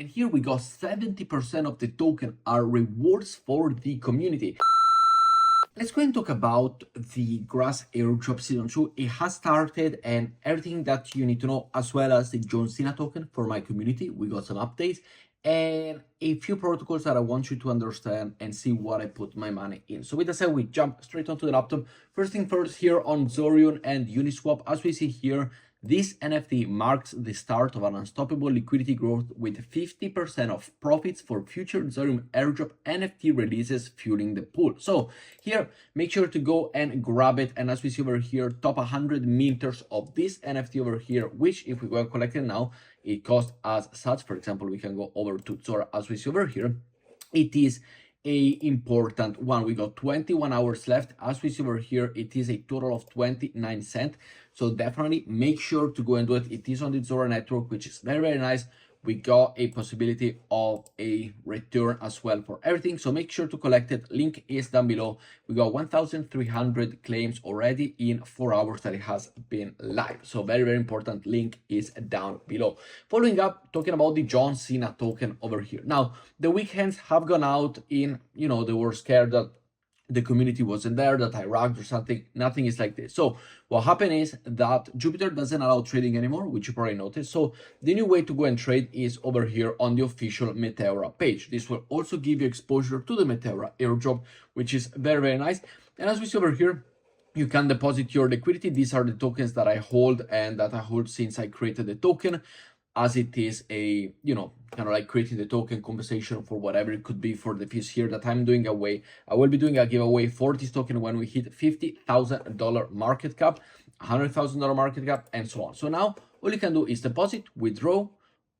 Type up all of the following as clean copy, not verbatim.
And here we got 70% of the token are rewards for the community. Let's go and talk about the grass airdrop season 2. It has started, and everything that you need to know, as well as the John Cena token for my community. We got some updates and a few protocols that I want you to understand and see what I put my money in. So with that said, we jump straight onto the laptop. First thing first, here on Zorion and Uniswap, as we see here, this NFT marks the start of an unstoppable liquidity growth with 50% of profits for future Ethereum airdrop NFT releases fueling the pool. So here, make sure to go and grab it. And as we see over here, top 100 minters of this NFT over here, which if we go and collect it now, it costs as such. For example, we can go over to Zora as we see over here. It is a important one. We got 21 hours left. As we see over here, it is a total of 29 cents. So definitely make sure to go and do it. It is on the Zora network, which is very, very nice. We got a possibility of a return as well for everything. So make sure to collect it. Link is down below. We got 1,300 claims already in 4 hours that it has been live. So very, very important. Link is down below. Following up, talking about the John Cena token over here. Now, the weekends have gone out in, they were scared that the community wasn't there, that I rugged or something. Nothing is like this. So what happened is that Jupiter doesn't allow trading anymore, which you probably noticed. So the new way to go and trade is over here on the official Meteora page. This will also give you exposure to the Meteora airdrop, which is very, very nice. And as we see over here, you can deposit your liquidity. These are the tokens that I hold and that I hold since I created the token, as it is a, kind of like creating the token compensation for whatever it could be for the fees here that I'm doing away. I will be doing a giveaway for this token when we hit $50,000 market cap, $100,000 market cap, and so on. So now all you can do is deposit, withdraw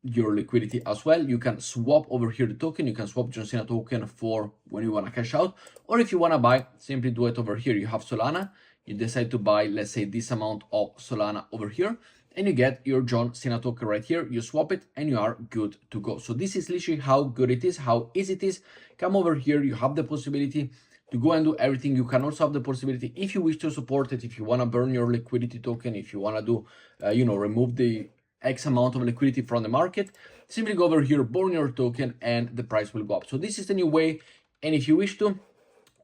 your liquidity as well. You can swap over here the token. You can swap John Cena token for when you want to cash out, or if you want to buy, simply do it over here. You have Solana, you decide to buy, let's say, this amount of Solana over here, and you get your John Cena token right here. You swap it and you are good to go. So this is literally how good it is, how easy it is. Come over here, you have the possibility to go and do everything. You can also have the possibility, if you wish to support it, if you want to burn your liquidity token, if you want to do, remove the X amount of liquidity from the market, simply go over here, burn your token, and the price will go up. So this is the new way. And if you wish to,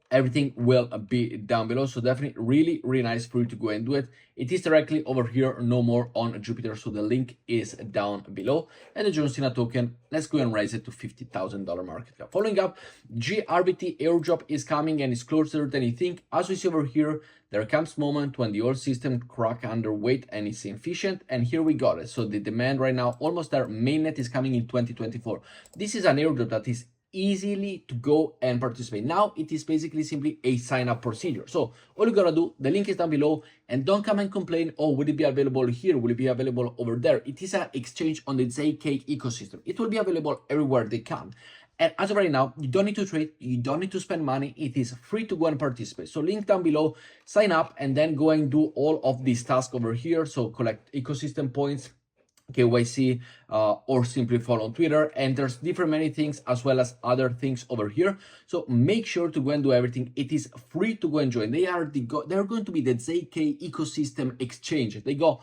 everything will be down below. So definitely really, really nice for you to go and do it. It is directly over here, no more on Jupiter. So the link is down below. And the John Cena token, let's go and raise it to $50,000 market cap. Following up, GRBT airdrop is coming and it's closer than you think. As we see over here, there comes moment when the old system crack underweight and it's inefficient. And here we got it. So the demand right now, almost there, mainnet is coming in 2024. This is an airdrop that is easily to go and participate. Now it is basically simply a sign up procedure. So all you gotta do, the link is down below, and don't come and complain, oh, will it be available here, will it be available over there? It is an exchange on the ZK ecosystem. It will be available everywhere they can. And as of right now, you don't need to trade, you don't need to spend money. It is free to go and participate. So link down below, sign up, and then go and do all of these tasks over here. So collect ecosystem points, KYC, or simply follow on Twitter. And there's different many things as well as other things over here. So make sure to go and do everything. It is free to go and join. They're going to be the ZK ecosystem exchange. They got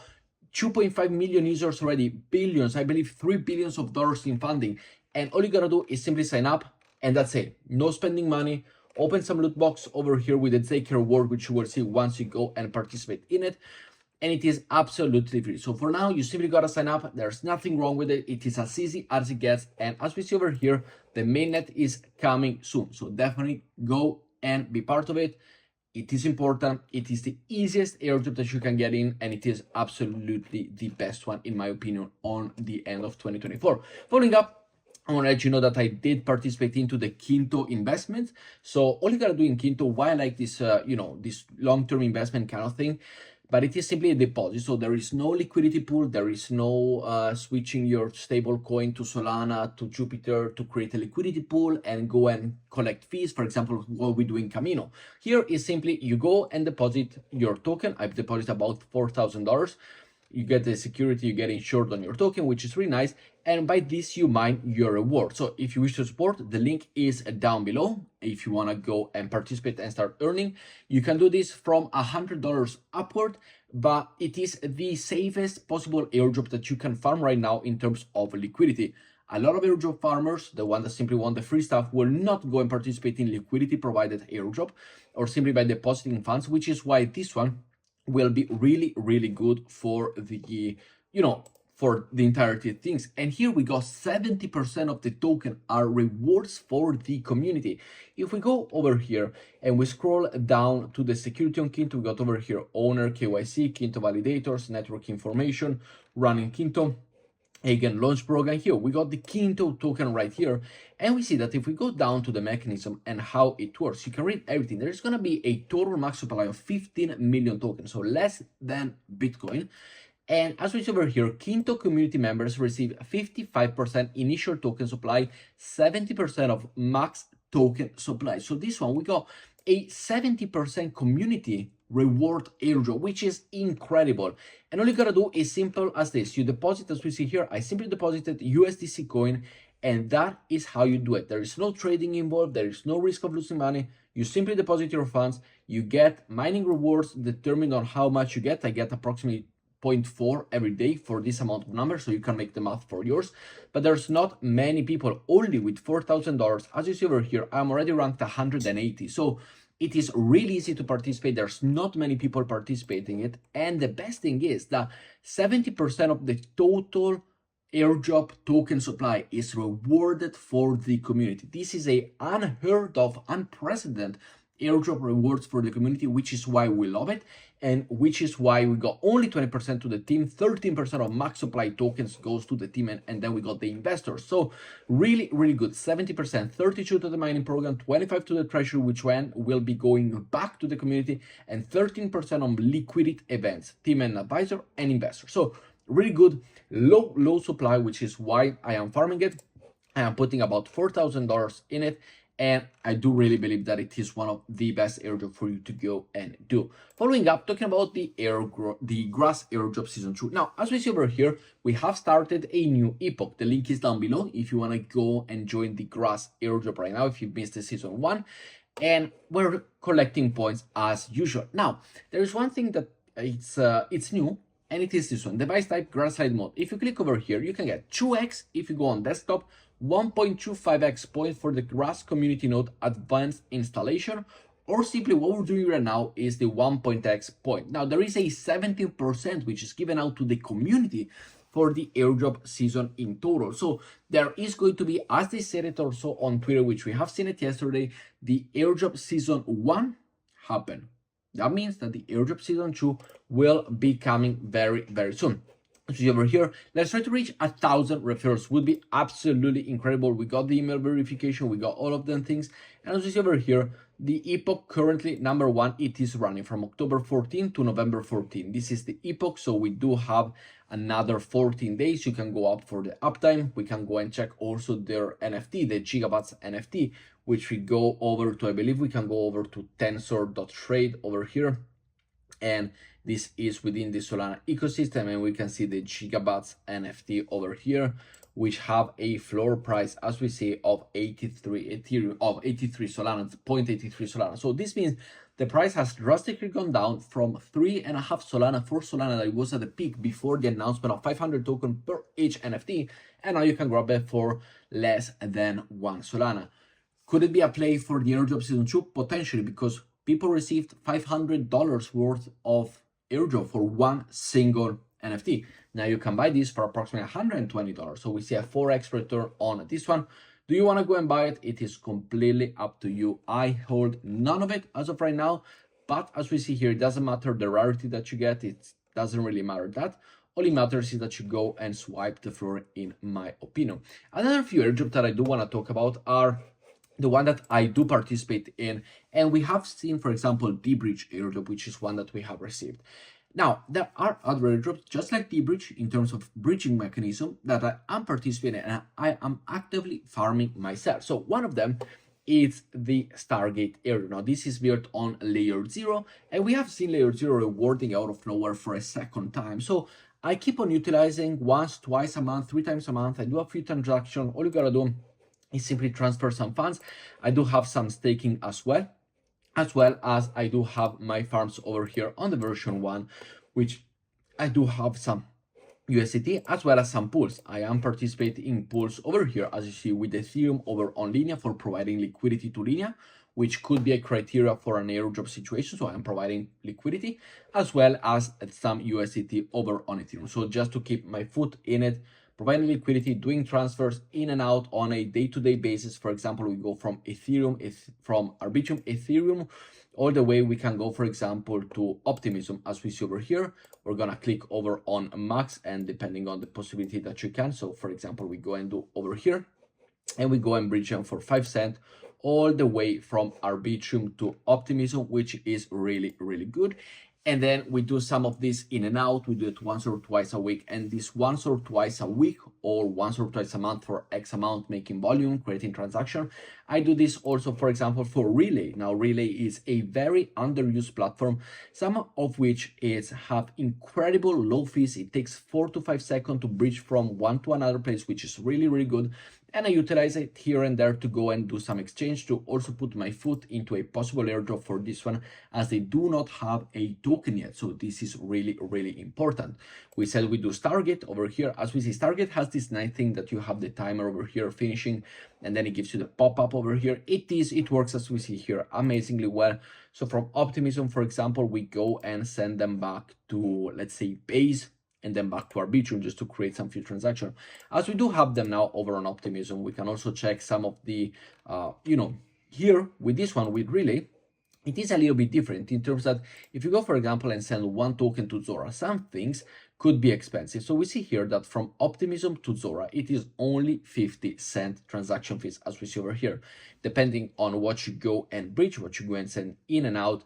2.5 million users already, billions, I believe $3 billion in funding. And all you gotta do is simply sign up, and that's it. No spending money. Open some loot box over here with the ZK reward, which you will see once you go and participate in it. And it is absolutely free. So for now, you simply gotta sign up. There's nothing wrong with it. It is as easy as it gets. And as we see over here, the mainnet is coming soon. So definitely go and be part of it. It is important. It is the easiest airdrop that you can get in, and it is absolutely the best one, in my opinion, on the end of 2024. Following up, I want to let you know that I did participate into the Quinto investment. So all you gotta do in Quinto, why I like this, this long-term investment kind of thing, but it is simply a deposit. So there is no liquidity pool. There is no switching your stable coin to Solana, to Jupiter to create a liquidity pool and go and collect fees. For example, what we do in Camino. Here is simply you go and deposit your token. I've deposited about $4,000. You get the security, you get insured on your token, which is really nice. And by this, you mine your reward. So if you wish to support, the link is down below. If you want to go and participate and start earning, you can do this from $100 upward, but it is the safest possible airdrop that you can farm right now in terms of liquidity. a lot of airdrop farmers, the one that simply want the free stuff, will not go and participate in liquidity provided airdrop or simply by depositing funds, which is why this one will be really, really good for the, for the entirety of things. And here we go, 70% of the token are rewards for the community. If we go over here and we scroll down to the security on Kinto, we got over here owner, KYC, Kinto validators, network information, running Kinto. Again, launch program. Here we got the Kinto token right here, and we see that if we go down to the mechanism and how it works, you can read everything. There's going to be a total max supply of 15 million tokens, so less than Bitcoin. And as we see over here, Kinto community members receive 55% initial token supply, 70% of max token supply. So this one, we got a 70% community reward airdrop, which is incredible. And all you gotta do is simple as this. You deposit, as we see here, I simply deposited USDC coin, and that is how you do it. There is no trading involved. There is no risk of losing money. You simply deposit your funds. You get mining rewards determined on how much you get. I get approximately 0.4 every day for this amount of numbers, so you can make the math for yours. But there's not many people, only with $4,000. As you see over here, I'm already ranked 180. So it is really easy to participate. There's not many people participating in it. And the best thing is that 70% of the total airdrop token supply is rewarded for the community. This is a unheard of, unprecedented airdrop rewards for the community, which is why we love it, and which is why we got only 20% to the team, 13% of max supply tokens goes to the team, and then we got the investors. So really, really good. 70%, 32 to the mining program, 25 to the treasury, which one will be going back to the community, and 13% on liquidity events, team and advisor and investor. So really good, low supply, which is why I am farming it. I am putting about $4,000 in it, and I do really believe that it is one of the best airdrop for you to go and do. Following up, talking about the grass airdrop season 2. Now, as we see over here, we have started a new epoch. The link is down below if you want to go and join the grass airdrop right now if you missed the season 1. And we're collecting points as usual. Now, there is one thing that it's new, and it is this one, device type grassland mode. If you click over here, you can get 2x if you go on desktop, 1.25x points for the grass community node advanced installation, or simply what we're doing right now is the 1.x point. Now there is a 17% which is given out to the community for the airdrop season in total. So there is going to be, as they said it also on Twitter, which we have seen it yesterday, the airdrop season 1 happen. That means that the airdrop season 2 will be coming very, very soon. So over here, let's try to reach 1,000 referrals. Would be absolutely incredible. We got the email verification, we got all of them things. And as you see over here, the epoch currently number 1, it is running from October 14 to November 14. This is the epoch, so we do have another 14 days. You can go up for the uptime. We can go and check also their NFT, the Gigabats NFT, which we go over to, I believe we can go over to tensor.trade over here. And this is within the Solana ecosystem, and we can see the Gigabats NFT over here, which have a floor price, as we see, of 83 Ethereum, of 83 Solana, 0.83 Solana. So this means the price has drastically gone down from 3.5 Solana, 4 Solana that it was at the peak before the announcement of 500 tokens per each NFT, and now you can grab it for less than 1 Solana. Could it be a play for the airdrop season 2? Potentially, because people received $500 worth of airdrop for one single NFT. Now you can buy this for approximately $120. So we see a 4x return on this one. Do you want to go and buy it? It is completely up to you. I hold none of it as of right now, but as we see here, it doesn't matter the rarity that you get. It doesn't really matter that. All it matters is that you go and swipe the floor, in my opinion. Another few airdrops that I do want to talk about are the one that I do participate in, and we have seen, for example, D-Bridge airdrop, which is one that we have received. Now, there are other airdrops, just like D-Bridge, in terms of bridging mechanism that I am participating in, and I am actively farming myself. So one of them is the Stargate airdrop. Now, this is built on layer 0, and we have seen layer 0 rewarding out of nowhere for a second time. So I keep on utilizing once, twice a month, 3 times a month. I do a few transactions. All you gotta do is simply transfer some funds. I do have some staking as well as I do have my farms over here on the version 1, which I do have some USDT, as well as some pools. I am participating in pools over here, as you see, with Ethereum over on Linea for providing liquidity to Linea, which could be a criteria for an airdrop situation. So I'm providing liquidity, as well as some USDT over on Ethereum. So just to keep my foot in it, providing liquidity, doing transfers in and out on a day-to-day basis. For example, we go from Ethereum, from Arbitrum, Ethereum, all the way we can go, for example, to Optimism, as we see over here. We're gonna click over on Max, and depending on the possibility that you can. So for example, we go and do over here, and we go and bridge them for 5 cents all the way from Arbitrum to Optimism, which is really, really good. And then we do some of this in and out. We do it once or twice a week, and this once or twice a week or once or twice a month for X amount, making volume, creating transaction. I do this also, for example, for Relay. Now, Relay is a very underused platform, some of which have incredible low fees. It takes 4 to 5 seconds to bridge from one to another place, which is really, really good. And I utilize it here and there to go and do some exchange, to also put my foot into a possible airdrop for this one, as they do not have a token yet. So this is really, really important. We said we do Stargate over here. As we see, Stargate has this nice thing that you have the timer over here finishing, and then it gives you the pop-up over here. It works, as we see here, amazingly well. So from Optimism, for example, we go and send them back to, let's say, base, and then back to Arbitrum, just to create some few transactions. As we do have them now over on Optimism, we can also check some of the, here with this one, with Relay, it is a little bit different in terms that if you go, for example, and send one token to Zora, some things could be expensive. So we see here that from Optimism to Zora, it is only 50-cent transaction fees, as we see over here. Depending on what you go and bridge, what you go and send in and out,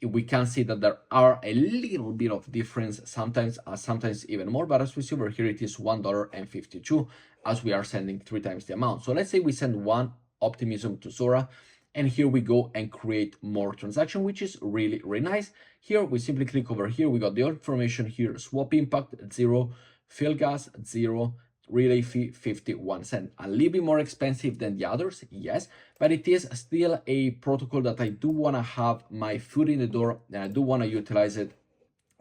we can see that there are a little bit of difference, sometimes even more, but as we see over here, it is $1.52, as we are sending 3 times the amount. So let's say we send one Optimism to Zora, and here we go and create more transaction, which is really, really nice. Here we simply click over here, we got the information here: swap impact 0, fill gas 0, relay fee 51 cents. A little bit more expensive than the others, yes, but it is still a protocol that I do want to have my foot in the door, and I do want to utilize it,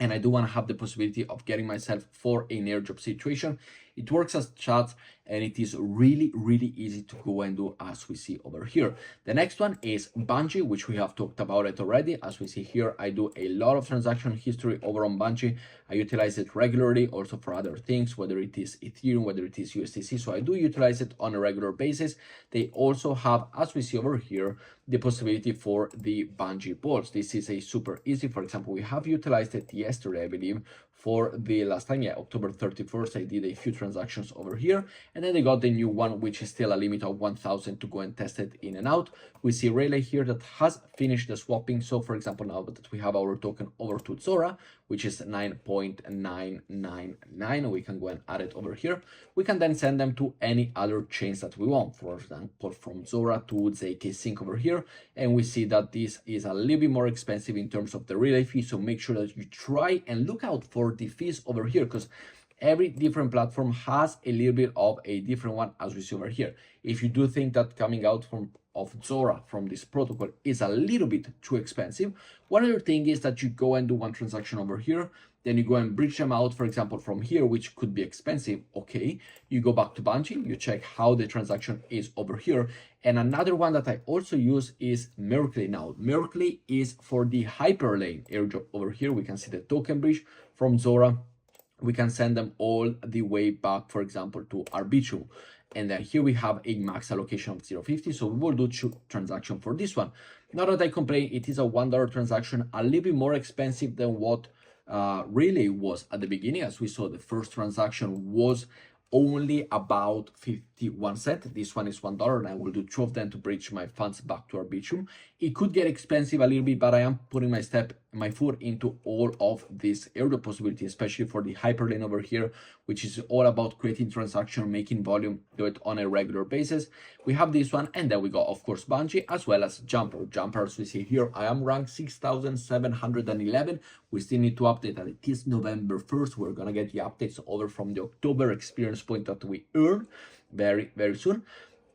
and I do want to have the possibility of getting myself for an airdrop situation. It works as chat, and it is really, really easy to go and do, as we see over here. The next one is Bungee, which we have talked about it already. As we see here, I do a lot of transaction history over on Bungee. I utilize it regularly also for other things, whether it is Ethereum, whether it is USDC. So I do utilize it on a regular basis. They also have, as we see over here, the possibility for the Bungee polls. This is a super easy. For example, we have utilized it yesterday, I believe, for the last time, yeah, October 31st, I did a few transactions over here, and then they got the new one, which is still a limit of 1,000 to go and test it in and out. We see Relay here that has finished the swapping. So for example, now that we have our token over to Zora, which is 9.999, we can go and add it over here. We can then send them to any other chains that we want, for example, from Zora to ZK Sync over here. And we see that this is a little bit more expensive in terms of the relay fee. So make sure that you try and look out for the fees over here, because every different platform has a little bit of a different one, as we see over here. If you do think that coming out of Zora from this protocol is a little bit too expensive, one other thing is that you go and do one transaction over here, then you go and bridge them out, for example, from here, which could be expensive. Okay, you go back to Bungee, you check how the transaction is over here. And another one that I also use is Merkley. Now, Merkley is for the Hyperlane airdrop over here. We can see the token bridge from Zora. We can send them all the way back, for example, to Arbitrum. And then here we have a max allocation of 0.50. So we will do 2 transactions for this one. Not that I complain, it is a $1 transaction, a little bit more expensive than what Relay was at the beginning. As we saw, the first transaction was only about 51 cents. This one is $1, and I will do 2 of them to bridge my funds back to Arbitrum. It could get expensive a little bit, but I am putting my foot into all of this airdrop possibility, especially for the Hyperlane over here, which is all about creating transaction, making volume, do it on a regular basis. We have this one, and then we got, of course, Bungee, as well as Jumper. Jumper, as we see here, I am ranked 6,711. We still need to update that. It is November 1st. We're gonna get the updates over from the October experience point that we earn very, very soon.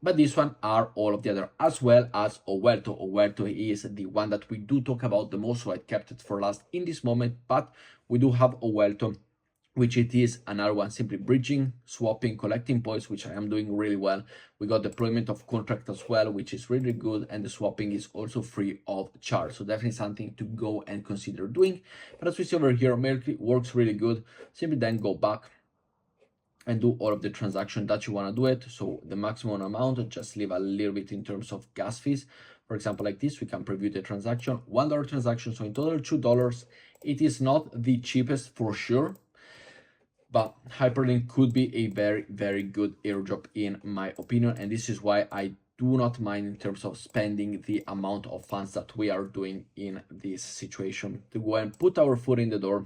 But this one are all of the other, as well as Owelto. Owelto is the one that we do talk about the most, so I kept it for last in this moment, but we do have Owelto, which it is another one, simply bridging, swapping, collecting points, which I am doing really well. We got deployment of contract as well, which is really good, and the swapping is also free of charge, so definitely something to go and consider doing. But as we see over here, Mercury works really good. Simply then go back and do all of the transaction that you want to do it. So the maximum amount, just leave a little bit in terms of gas fees. For example, like this, we can preview the transaction, $1 transaction, so in total $2. It is not the cheapest for sure, but Hyperlink could be a very, very good airdrop in my opinion. And this is why I do not mind in terms of spending the amount of funds that we are doing in this situation to go and put our foot in the door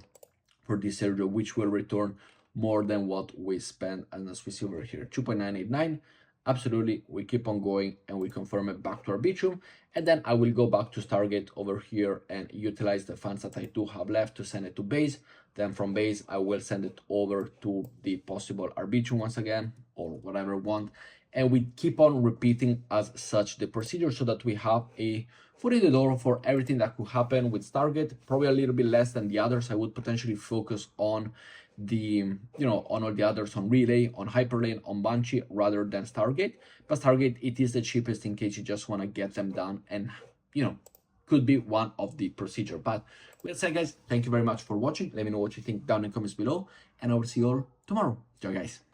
for this airdrop, which will return more than what we spend. And as we see over here, 2.989. Absolutely, we keep on going and we confirm it back to Arbitrum, and then I will go back to Stargate over here and utilize the funds that I do have left to send it to base. Then from base I will send it over to the possible Arbitrum once again, or whatever we want, and we keep on repeating as such the procedure so that we have a foot in the door for everything that could happen with Stargate. Probably a little bit less than the others. I would potentially focus on the, on all the others, on Relay, on Hyperlane, on Banshee, rather than Stargate. But Stargate, it is the cheapest in case you just want to get them done, and could be one of the procedure. But with that said, guys, thank you very much for watching. Let me know what you think down in the comments below, and I will see you all tomorrow. Ciao, guys.